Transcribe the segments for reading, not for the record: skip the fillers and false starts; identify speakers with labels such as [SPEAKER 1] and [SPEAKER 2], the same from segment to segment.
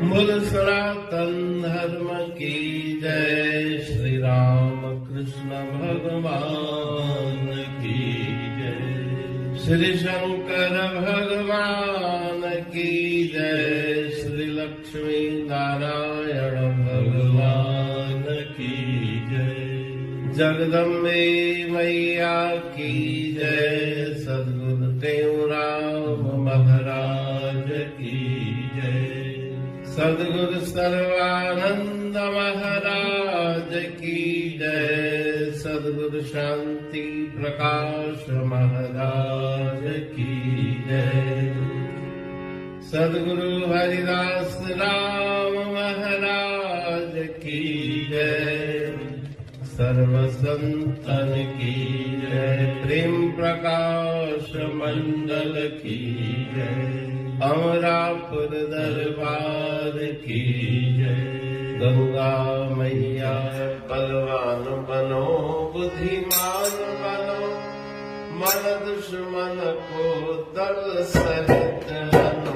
[SPEAKER 1] बोल सनातन धर्म की जय। श्री राम कृष्ण भगवान की जय। श्री शंकर भगवान की जय। श्री लक्ष्मी नारायण भगवान की जय। जगदम्बे मैया की जय। सद्गुरु देवराम महाराज की जय। सद्गुरु सर्वानंद महाराज की जय। सद्गुरु शांति प्रकाश महाराज की जय। सद्गुरु हरिदास राम महाराज की जय। सर्व संतन की जय। प्रेम प्रकाश मंडल की जय। अमरापुर दरबार की जय। गंगा मैया बलवान बनो बुद्धिमान बनो। मन दुश्मन को दल सहित हनो।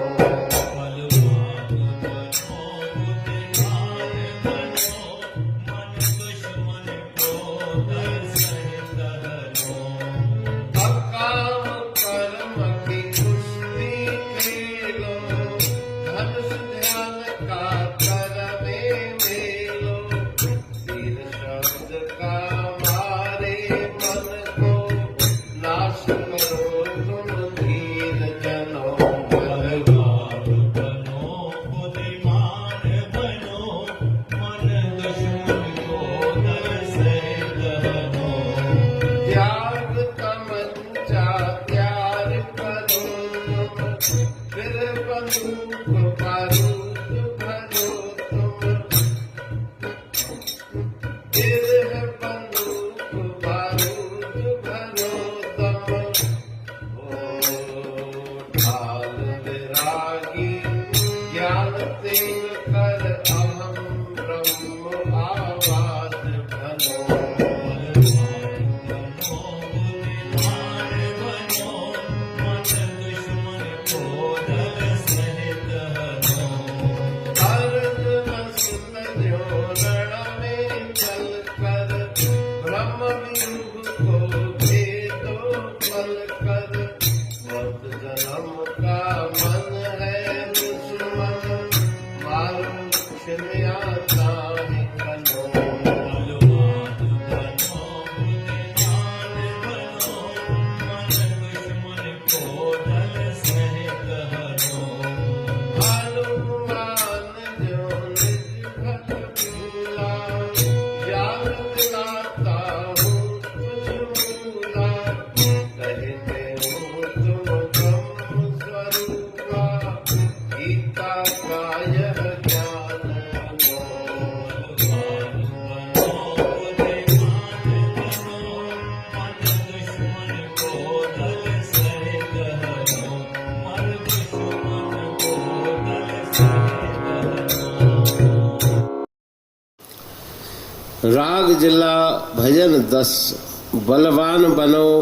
[SPEAKER 1] राग जिला भजन 10। बलवान बनो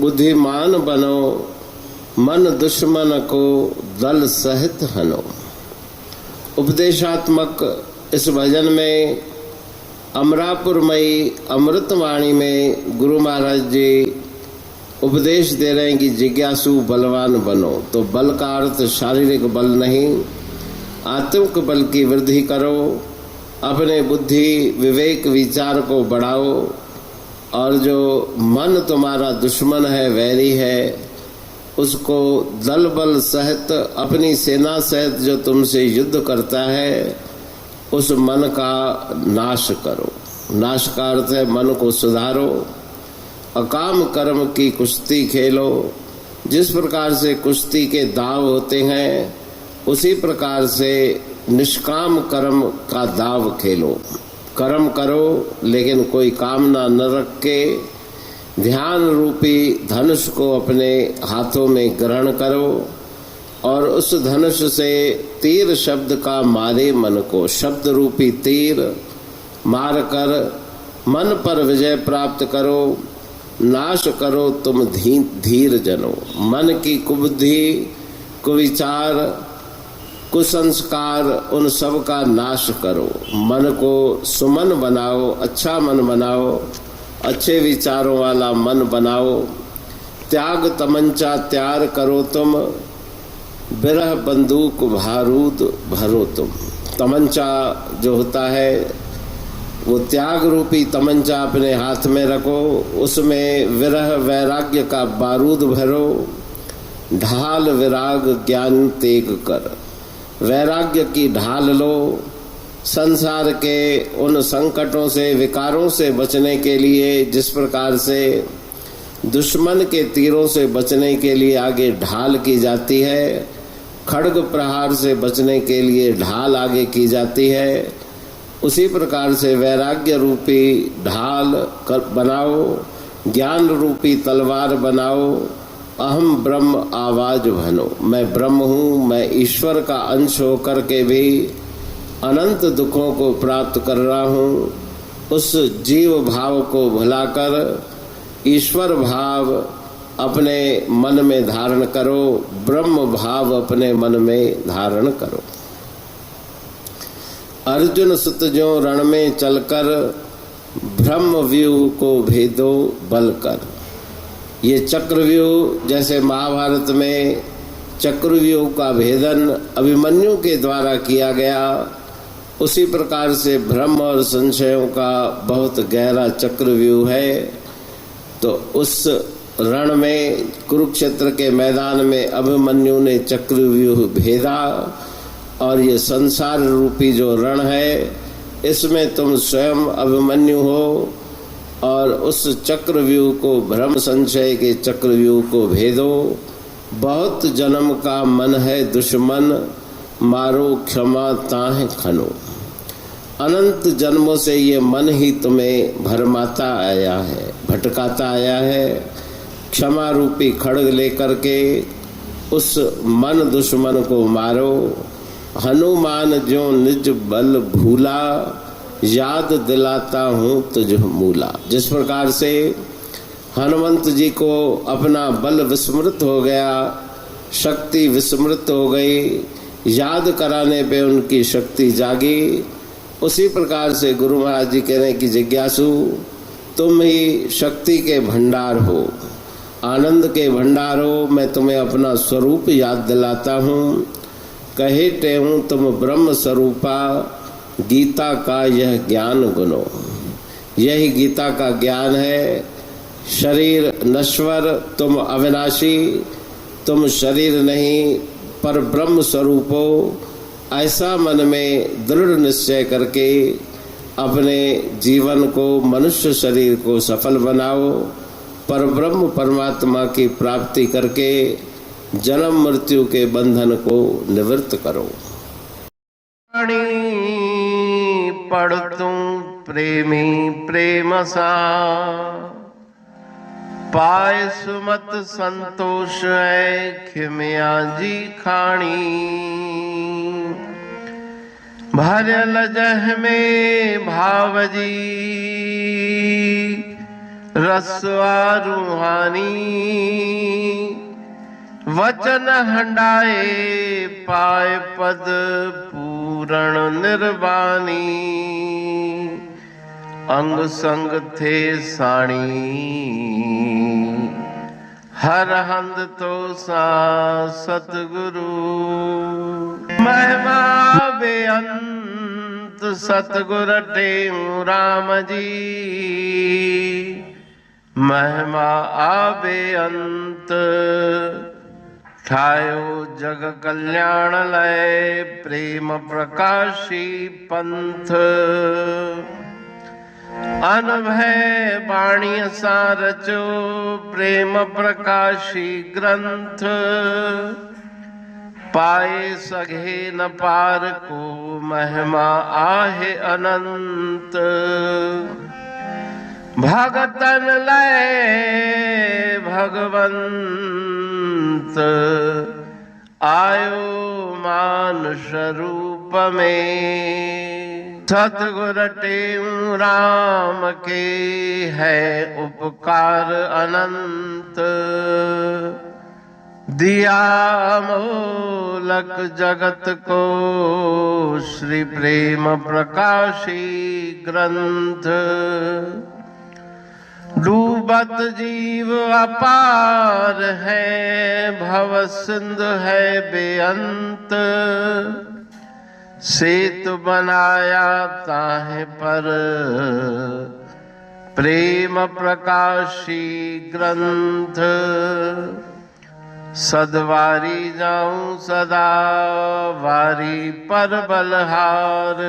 [SPEAKER 1] बुद्धिमान बनो। मन दुश्मन को दल सहित हनो। उपदेशात्मक इस भजन में अमरापुरमयी अमृतवाणी में गुरु महाराज जी उपदेश दे रहे हैं कि जिज्ञासु बलवान बनो। तो बल का अर्थ शारीरिक बल नहीं, आत्मिक बल की वृद्धि करो। अपने बुद्धि विवेक विचार को बढ़ाओ। और जो मन तुम्हारा दुश्मन है, वैरी है, उसको दल बल सहित अपनी सेना सहित जो तुमसे युद्ध करता है, उस मन का नाश करो। नाश का अर्थ है मन को सुधारो। अकाम कर्म की कुश्ती खेलो। जिस प्रकार से कुश्ती के दाव होते हैं, उसी प्रकार से निष्काम कर्म का दाव खेलो। कर्म करो लेकिन कोई कामना न रख के ध्यान रूपी धनुष को अपने हाथों में ग्रहण करो और उस धनुष से तीर शब्द का मारे मन को। शब्द रूपी तीर मार कर मन पर विजय प्राप्त करो। नाश करो तुम धीर जनो। मन की कुबुद्धि कुविचार कुसंस्कार उन सब का नाश करो। मन को सुमन बनाओ, अच्छा मन बनाओ, अच्छे विचारों वाला मन बनाओ। त्याग तमंचा त्याग करो तुम, बिरह बंदूक बारूद भरो तुम। तमंचा जो होता है वो त्याग रूपी तमंचा अपने हाथ में रखो, उसमें विरह वैराग्य का बारूद भरो। ढाल विराग ज्ञान तेग कर, वैराग्य की ढाल लो। संसार के उन संकटों से, विकारों से बचने के लिए जिस प्रकार से दुश्मन के तीरों से बचने के लिए आगे ढाल की जाती है, खड्ग प्रहार से बचने के लिए ढाल आगे की जाती है, उसी प्रकार से वैराग्य रूपी ढाल बनाओ, ज्ञान रूपी तलवार बनाओ। अहम ब्रह्म आवाज भनो, मैं ब्रह्म हूँ, मैं ईश्वर का अंश होकर के भी अनंत दुखों को प्राप्त कर रहा हूँ। उस जीव भाव को भुलाकर ईश्वर भाव अपने मन में धारण करो, ब्रह्म भाव अपने मन में धारण करो। अर्जुन सुत जो रण में चलकर, ब्रह्म व्यूह को भेदो बल कर। ये चक्रव्यूह, जैसे महाभारत में चक्रव्यूह का भेदन अभिमन्यु के द्वारा किया गया, उसी प्रकार से भ्रम और संशयों का बहुत गहरा चक्रव्यूह है। तो उस रण में, कुरुक्षेत्र के मैदान में अभिमन्यु ने चक्रव्यूह भेदा, और ये संसार रूपी जो रण है, इसमें तुम स्वयं अभिमन्यु हो, और उस चक्रव्यूह को, भ्रम संशय के चक्रव्यूह को भेदो। बहुत जन्म का मन है दुश्मन, मारो क्षमा ताह खनो। अनंत जन्मों से ये मन ही तुम्हें भरमाता आया है, भटकाता आया है। क्षमा रूपी खड्ग लेकर के उस मन दुश्मन को मारो। हनुमान जो निज बल भूला, याद दिलाता हूँ तुझ मूला। जिस प्रकार से हनुमंत जी को अपना बल विस्मृत हो गया, शक्ति विस्मृत हो गई, याद कराने पे उनकी शक्ति जागी, उसी प्रकार से गुरु महाराज जी कह रहे हैं कि जिज्ञासु, तुम ही शक्ति के भंडार हो, आनंद के भंडार हो। मैं तुम्हें अपना स्वरूप याद दिलाता हूँ। कहे ते हूँ तुम ब्रह्म स्वरूपा, गीता का यह ज्ञान गुनो। यही गीता का ज्ञान है। शरीर नश्वर, तुम अविनाशी, तुम शरीर नहीं पर ब्रह्म स्वरूप हो। ऐसा मन में दृढ़ निश्चय करके अपने जीवन को, मनुष्य शरीर को सफल बनाओ। पर ब्रह्म परमात्मा की प्राप्ति करके जन्म मृत्यु के बंधन को निवृत्त करो। पढ़ तुम प्रेमी प्रेम सा, पाए सुमत संतोष है खिमिया जी खाणी। भरल जह में भावजी, रसवा रूहानी। वचन हंडाए पाए पद पूरण निर्वाणी। अंग संग थे साणी, हर हंद तो सा सतगुरु। महिमा बेअंत सतगुर टेऊ राम जी। महिमा आबे अंत, ठायो जग कल्याण लय प्रेम प्रकाशी पंथ। अनभय बाणी सा रचो प्रेम प्रकाशी ग्रंथ। पाए सघे न पार को महिमा आहे अनंत। भगतन लय भगवंत, आयो मानुष रूप में। सतगुर टेऊ राम के है उपकार अनंत। दिया मूलक जगत को श्री प्रेम प्रकाशी ग्रंथ। डूबत जीव अपार है, भव सिंधु है बेअंत। सेतु बनाया ताहे पर प्रेम प्रकाशी ग्रंथ। सदवारी जाऊं सदा वारी पर बलहार।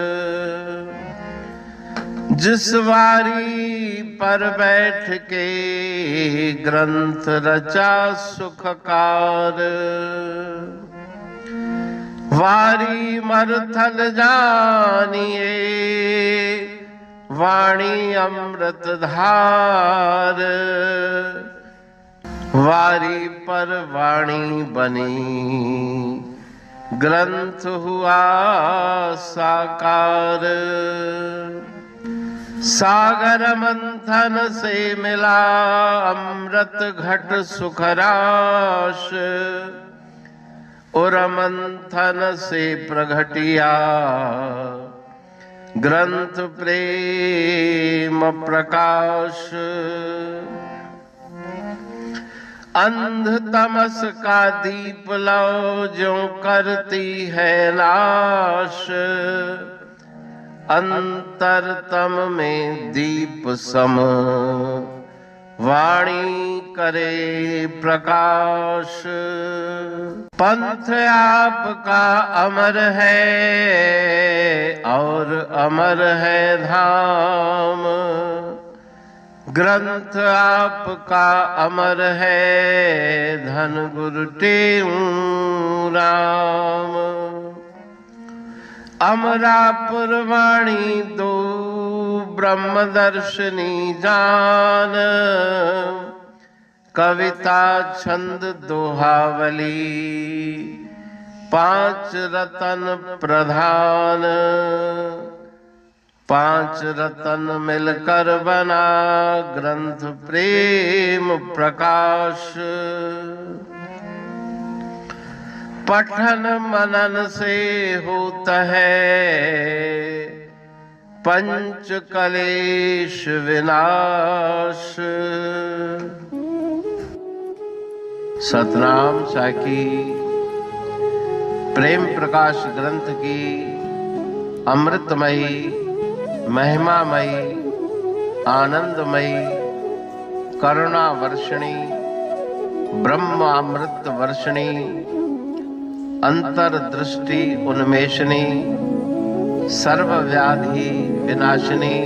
[SPEAKER 1] जिस वारी पर बैठ के ग्रंथ रचा सुखकार। वारी मरथल जानिए वाणी अमृत धार। वारी पर वाणी बनी ग्रंथ हुआ साकार। सागर मंथन से मिला अमृत घट सुखराश। और मंथन से प्रगटिया ग्रंथ प्रेम प्रकाश। अंध तमस का दीप लो जो करती है नाश। अंतरतम में दीप सम वाणी करे प्रकाश। पंथ आपका अमर है और अमर है धाम। ग्रंथ आपका अमर है धन गुरु टेऊ राम। अमरापुर वाणी दो ब्रह्मदर्शनी जान। कविता छंद दोहावली पांच रतन प्रधान। पांच रतन मिलकर बना ग्रंथ प्रेम प्रकाश। पठन मनन से होता है पंच कलेश विनाश। सतनाम साखी प्रेम प्रकाश ग्रंथ की अमृतमयी महिमामयी आनंदमयी करुणा वर्षिणी ब्रह्मामृत वर्षिणी अंतर्दृष्टि उन्मेषणी सर्वव्याधि विनाशिनी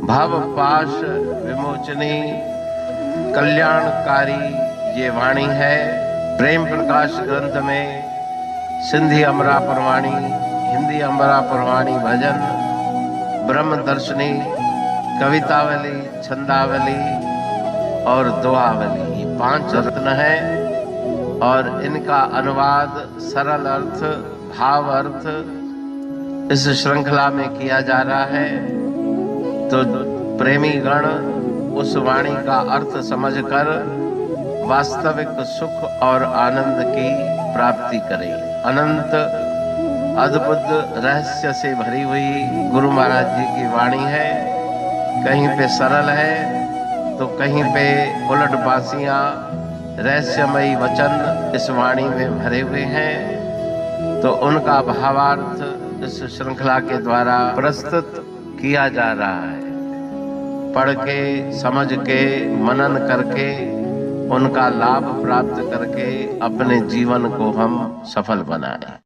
[SPEAKER 1] भव पाश विमोचनी कल्याणकारी ये वाणी है। प्रेम प्रकाश ग्रंथ में सिंधी अमरापुर वाणी, हिंदी अमरापुर वाणी भजन, ब्रह्म दर्शनी, कवितावली, छंदावली और दुआवली, ये पांच रत्न है। और इनका अनुवाद सरल अर्थ भाव अर्थ इस श्रृंखला में किया जा रहा है। तो प्रेमी गण उस वाणी का अर्थ समझकर वास्तविक सुख और आनंद की प्राप्ति करें। अनंत अद्भुत रहस्य से भरी हुई गुरु महाराज जी की वाणी है। कहीं पे सरल है तो कहीं पे उलट बासियां रहस्यमयी वचन इस वाणी में भरे हुए हैं। तो उनका भावार्थ इस श्रृंखला के द्वारा प्रस्तुत किया जा रहा है। पढ़ के समझ के मनन करके उनका लाभ प्राप्त करके अपने जीवन को हम सफल बनाएं।